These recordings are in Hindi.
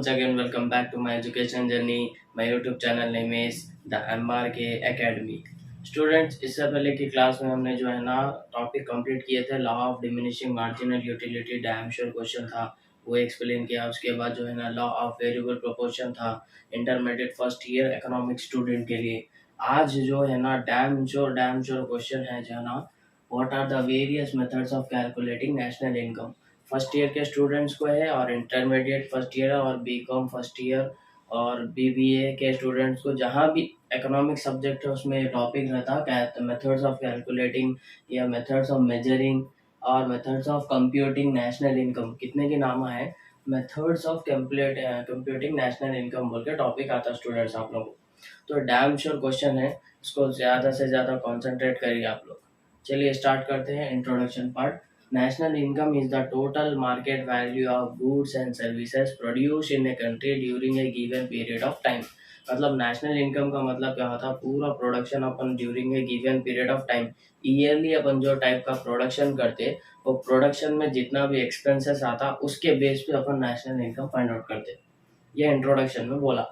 once again welcome back to my education journey. My YouTube channel name is the MRK Academy. Students, इससे पहले की क्लास में हमने जो है ना टॉपिक कंप्लीट किए थे, law of diminishing marginal utility damn sure question था, वो एक्सप्लेन किया। उसके बाद जो है ना लॉ ऑफ वेरिएबल प्रोपोर्शन था, intermediate first year economic student के लिए। आज जो है ना डैम श्योर क्वेश्चन है जो है ना, what are the various methods of calculating national income. First year के स्टूडेंट्स को है, और इंटरमीडिएट फर्स्ट ईयर और बीकॉम फर्स्ट ईयर और बीबीए के स्टूडेंट्स को जहाँ भी इकोनॉमिक सब्जेक्ट है उसमें टॉपिक रहता है मेथड्स ऑफ कैलकुलेटिंग या मेथड्स ऑफ मेजरिंग और methods of computing national income. कितने के नाम है, methods of computing national income बोल के टॉपिक आता स्टूडेंट्स आप लोगों को। तो डैम श्योर क्वेश्चन है, इसको ज़्यादा से ज़्यादा कॉन्सेंट्रेट करिए आप लोग। चलिए स्टार्ट करते हैं introduction part. National income is the total market value of goods and services produced in a country during a given period of time। मतलब नेशनल इनकम का मतलब क्या होता है, पूरा प्रोडक्शन अपन during a given period of time, yearly अपन जो टाइप का प्रोडक्शन करते, वो प्रोडक्शन में जितना भी एक्सपेंसेस आता उसके बेस पे अपन नेशनल इनकम फाइंड आउट करते। ये इंट्रोडक्शन में बोला।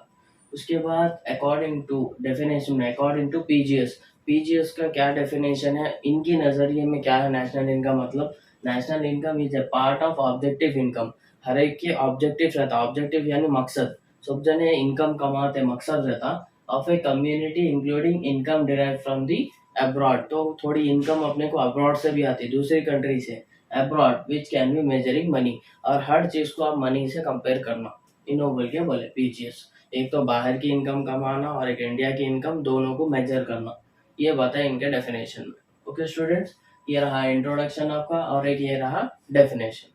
उसके बाद अकॉर्डिंग टू डेफिनेशन में, अकॉर्डिंग टू पीजीएस, पीजीएस का क्या डेफिनेशन है, इनकी नज़रिए में क्या है नेशनल इनकम। मतलब national income is a part of objective income. हर एक के ऑब्जेक्टिव रहता, ऑब्जेक्टिव यानी मकसद, सब जने इनकम कमाते, मकसद रहता of a community including income derive from the abroad. तो थोड़ी इनकम अपने को अब्रॉड से भी आती, दूसरी कंट्री से, abroad which can be measuring money. और हर चीज़ को आप मनी से कंपेयर करना, इनो बोल के बोले पीजीएस। एक तो बाहर की इनकम कमाना और एक इंडिया की इनकम, दोनों को मेजर करना, ये बताए इनके डेफिनेशन में। ओके स्टूडेंट्स, ये रहा इंट्रोडक्शन आपका और एक ये रहा डेफिनेशन।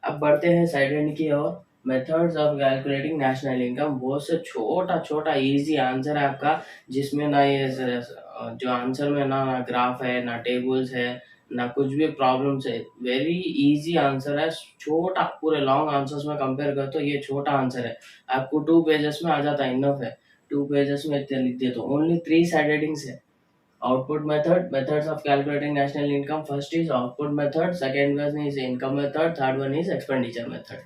अब बढ़ते हैं साइड एंड की ओर। Methods of calculating national income, बहुत से छोटा छोटा इजी आंसर है आपका, जिसमें ना ये जो आंसर में ना ग्राफ है, ना टेबल्स है, ना कुछ भी प्रॉब्लम्स है। वेरी इजी आंसर है, छोटा, पूरे लॉन्ग आंसर्स में कंपेयर कर तो ये छोटा आंसर है। आपको 2 पेजेस में आ जाता है, इनफ है। 2 पेजेस में इतने लिख दे तो ओनली 3 साइड हेडिंग्स है। Output method, methods of calculating national income. First is output method, second one is income method, third one is expenditure method।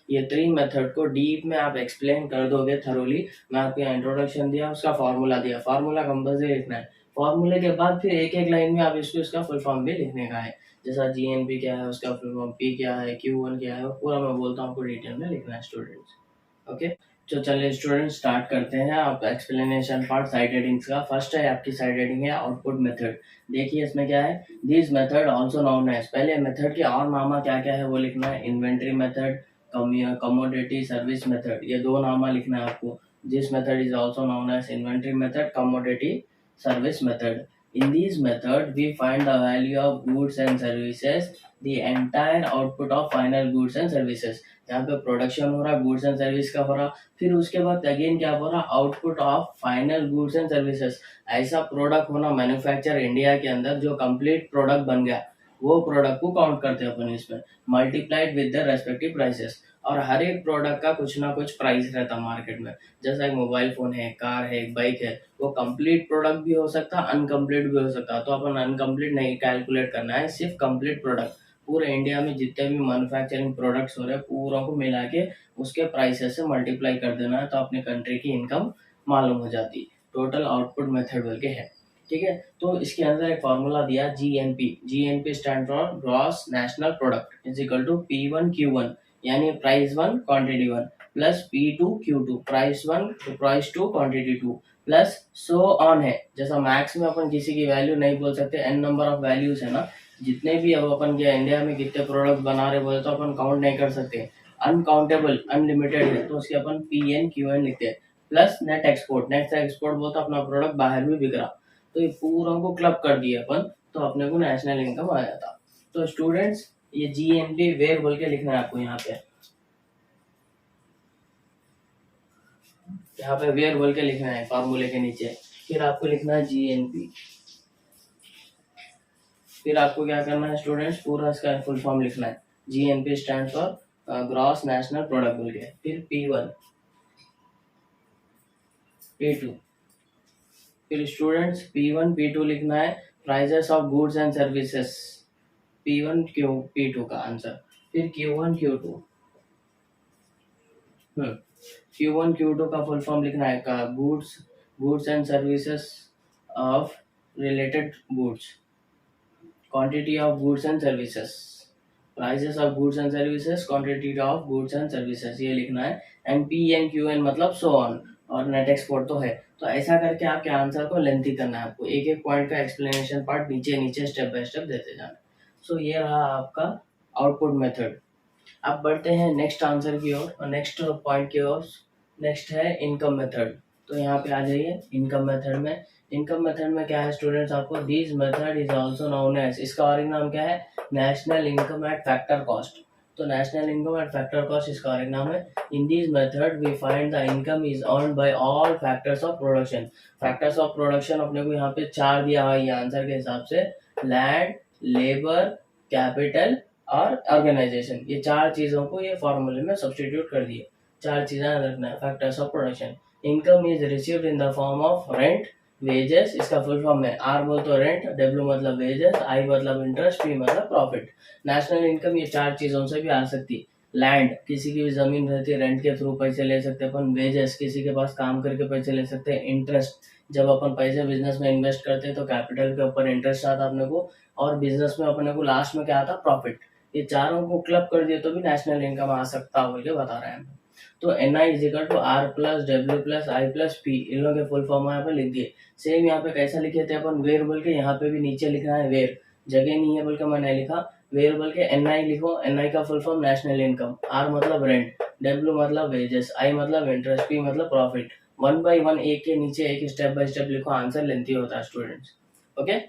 ये 3 मेथड को डीप में आप एक्सप्लेन कर दोगे थरोली। मैं आपको इंट्रोडक्शन दिया, उसका फार्मूला दिया, फार्मूला कंपल्सरी लिखना है। फार्मूले के बाद फिर एक एक लाइन में आप इसको इसका फुल फॉर्म भी लिखने का है, जैसा जीएनपी क्या है, उसका फुल फॉर्म, पी क्या है, क्यू1 क्या है, पूरा मैं बोलता हूँ आपको डिटेल में लिखना है स्टूडेंट्स। ओके, तो चलिए स्टूडेंट स्टार्ट करते हैं। आप एक्सप्लेनेशन पार्ट साइड हेडिंग्स का। फर्स्ट है आपकी साइड हेडिंग है आउटपुट मेथड। देखिए इसमें क्या है, this method also known as, पहले मेथड के और नामा क्या क्या है वो लिखना है। Inventory method, commodity service method, ये 2 नामा लिखना है आपको। This method is also known as inventory method, commodity service method. In these method we find the value of goods and services, the entire output of final goods and services। यहाँ पे प्रोडक्शन हो रहा है, गुड्स एंड सर्विस का हो रहा, फिर उसके बाद अगेन क्या हो रहा, output of final goods and services. ऐसा प्रोडक्ट होना मैन्युफैक्चर इंडिया के अंदर जो कंप्लीट प्रोडक्ट बन गया, वो प्रोडक्ट को काउंट करते हैं अपन इसमें, multiplied with the respective prices. और हर एक प्रोडक्ट का कुछ ना कुछ प्राइस रहता मार्केट में। जैसा एक मोबाइल फोन है, कार है, एक बाइक है, वो कंप्लीट प्रोडक्ट भी हो सकता है, अनकम्प्लीट भी हो सकता है। तो अपन अनकम्प्लीट नहीं कैलकुलेट करना है, सिर्फ कंप्लीट प्रोडक्ट। पूरे इंडिया में जितने भी मैन्युफैक्चरिंग प्रोडक्ट्स हो रहे हैं, पूरों को मिला के उसके प्राइसेस से मल्टीप्लाई कर देना है, तो अपने कंट्री की इनकम मालूम हो जाती। टोटल आउटपुट मेथड बोल के है, ठीक है। तो इसके अंदर एक फॉर्मूला दिया GNP. GNP stand for gross national product is equal to P1 Q1, यानी price 1 quantity 1 plus P2 Q2, price 1 तो price 2 quantity 2 plus so on है। जैसा मैथ्स में अपन किसी की वैल्यू नहीं बोल सकते, एन नंबर ऑफ वैल्यूज है ना, जितने भी अब अपन के इंडिया में कितने प्रोडक्ट बना रहे बोले तो अपन काउंट नहीं कर सकते, अनकाउंटेबल अनलिमिटेड है, तो उसके अपन PN QN लिखते हैं। Plus net export, net export बोलते अपना प्रोडक्ट बाहर भी बिक रहा, तो ये पूरा को क्लब कर दिया अपन, तो अपने को नेशनल इनकम आ जाता। तो स्टूडेंट्स ये जीएनपी वेर बोल के लिखना है आपको यहाँ पे, यहाँ पे वेयर बोल के लिखना है फॉर्मूले के नीचे। फिर आपको लिखना है जीएनपी। फिर आपको क्या करना है स्टूडेंट्स, पूरा इसका फुल फॉर्म लिखना है। GNP stand for gross national product बोल के। फिर P1 P2, फिर स्टूडेंट्स P1 P2 लिखना है, prices of goods and services, P1 P2 का आंसर। फिर Q1 Q2, Q1 Q2 का फुल फॉर्म लिखना है का goods and services of related goods, quantity of goods and services, prices of goods and services, quantity of goods and services, ये लिखना है। एंड PNQN मतलब सो ऑन, और नेट एक्सपोर्ट तो है। तो ऐसा करके आपके आंसर को लेंथी करना है, आपको एक एक पॉइंट का एक्सप्लेनेशन पार्ट नीचे नीचे स्टेप बाय स्टेप देते जाना। सो ये रहा आपका आउटपुट मेथड। अब बढ़ते हैं नेक्स्ट आंसर की ओर और नेक्स्ट पॉइंट की ओर। नेक्स्ट है इनकम मेथड। तो यहाँ पे आ जाइए इनकम मेथड में। इनकम मेथड में क्या है स्टूडेंट्स, आपको this method is also known as, इसका और नाम क्या है, national income at factor cost. तो national income at factor cost इसका और नाम है। In this method we find the income is earned by all factors of production. Factors of production अपने को यहाँ पे 4 दिया हुआ है ये आंसर के हिसाब से, लैंड, लेबर, कैपिटल और ऑर्गेनाइजेशन। ये 4 चीजों को ये फॉर्मूले में सब्स्टिट्यूट कर दिए। 4 चीजें रखना है। Factors of production, income is received in the form of rent, wages, इसका फुल फॉर्म है आर बोल तो रेंट, डब्ल्यू मतलब वेजेस, आई मतलब इंटरेस्ट, पी मतलब प्रॉफिट। नेशनल इनकम ये 4 चीजों से भी आ सकती। लैंड, किसी की भी जमीन रहती है रेंट के थ्रू पैसे ले सकते हैं अपन। वेजेस, किसी के पास काम करके पैसे ले सकते हैं। इंटरेस्ट, जब अपन पैसे बिजनेस में इन्वेस्ट करते हैं तो कैपिटल के ऊपर इंटरेस्ट आता अपने को, और बिजनेस में अपने को लास्ट में क्या आता, प्रॉफिट। ये चारों को क्लब कर दिए तो भी नेशनल इनकम आ सकता बोल के बता रहे हैं। तो NI is equal to R plus W plus I plus P, इन लोगों के फुल फॉर्म यहाँ पे लिख दिए। सेम यहाँ पे कैसा लिखे थे अपन, वेर बोल के, यहाँ पे भी नीचे लिखना है वेर, जगह नहीं है बोल के मैंने लिखा वेर बोल के। NI लिखो, NI का full form national income, R मतलब रेंट, डब्ल्यू मतलब वेजेस, आई मतलब इंटरेस्ट, पी मतलब प्रॉफिट। 1 by 1 एक के नीचे एक स्टेप बाय स्टेप लिखो, आंसर लेंथी होता है स्टूडेंट्स। ओके,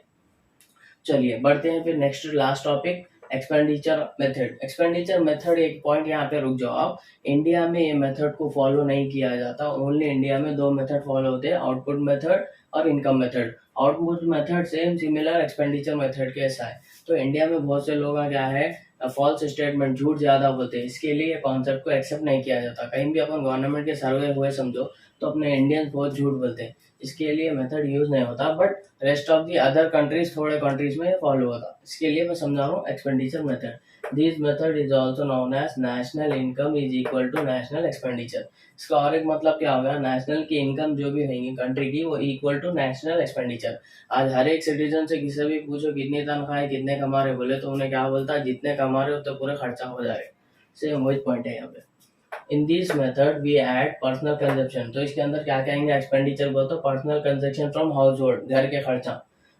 चलिए बढ़ते हैं फिर next last topic, expenditure method. Expenditure method, एक पॉइंट यहाँ पे रुक जाओ आप। इंडिया में ये मेथड को फॉलो नहीं किया जाता, ओनली इंडिया में 2 मेथड फॉलो होते हैं, आउटपुट मेथड और income method. Output method same similar expenditure method के ऐसा है। तो इंडिया में बहुत से लोग क्या है, फॉल्स स्टेटमेंट, झूठ ज्यादा बोलते हैं, इसके लिए कॉन्सेप्ट को एक्सेप्ट नहीं किया जाता। कहीं भी अपन गवर्नमेंट के सर्वे हुए समझो तो अपने इंडियंस बहुत झूठ बोलते हैं, इसके लिए मेथड यूज नहीं होता। But rest of the other countries, थोड़े कंट्रीज में फॉलो होता, इसके लिए मैं समझा रहा हूँ expenditure method. This method is also known as national income is equal to national expenditure. इसका और एक मतलब क्या होगा, नेशनल की इनकम जो भी रहेगी कंट्री की वो इक्वल टू नेशनल एक्सपेंडिचर। आज हर एक सिटीजन से किसी भी पूछो कितनी तनख्वाह है, कितने कमा रहे, बोले तो उन्हें क्या बोलता है, जितने कमा रहे हो तो पूरे खर्चा हो जा रहे। सेम वही पॉइंट है यहाँ पे। In this method we add personal consumption. तो इसके अंदर क्या कहेंगे, एक्सपेंडिचर बोल तो personal consumption from household, घर के खर्चा,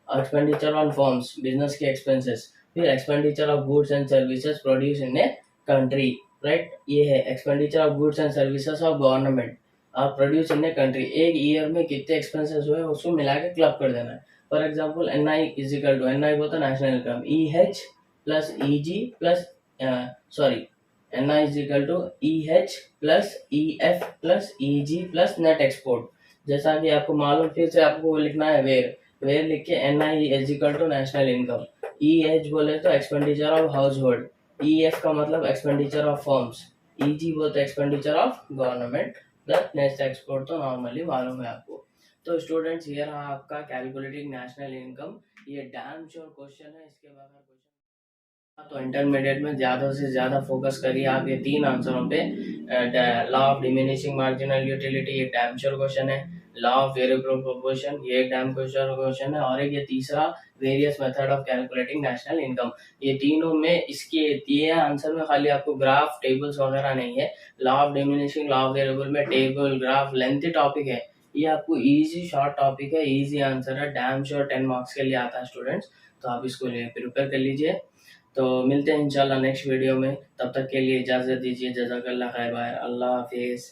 एक्सपेंडिचर ऑन फॉर्म्स, बिजनेस के एक्सपेंसेस, फिर expenditure of goods and services produce in a country, right. ये है expenditure of goods and services of government और प्रोड्यूस इन ए कंट्री। एक ईयर में कितने एक्सपेंसेस हुए उसको मिला के क्लब कर देना है। For example NI is equal to, NI बोलता national income, EH plus EG plus sorry NI is equal to EH plus EF plus EG plus net export. जैसा कि आपको मालूम, फिर से आपको लिखना है वेर लिख के NI is equal to national income, EH बोले तो expenditure of house hold, EF का मतलब एक्सपेंडिचर ऑफ फर्म्स, EG बोलते expenditure of government plus net export, तो नॉर्मली मालूम है आपको। तो स्टूडेंट्स ये रहा आपका कैलकुलेटिंग नेशनल इनकम। ये डैम श्योर क्वेश्चन है, इसके बाद तो इंटरमीडिएट में ज़्यादा से ज़्यादा फोकस करिए आप ये 3 आंसरों पे। Law of diminishing marginal utility ये डैम श्योर क्वेश्चन है, लॉ ऑफ वेरिएबल प्रोपोर्शन ये डैम श्योर क्वेश्चन है, और एक ये तीसरा various method of calculating national income. ये तीनों में इसके दिए आंसर में खाली आपको ग्राफ टेबल्स वगैरह नहीं है। Law of diminishing, law of variable में टेबल ग्राफ लेंथी टॉपिक है, ये आपको इजी शॉर्ट टॉपिक है, इजी आंसर है, डैम श्योर 10 मार्क्स के लिए आता है स्टूडेंट्स। तो आप इसको लिए प्रिपेयर कर लीजिए। तो मिलते हैं इंशाल्लाह नेक्स्ट वीडियो में, तब तक के लिए इजाज़त दीजिए। जज़ाकल्लाह खैर, बाय, अल्लाह हाफिज़।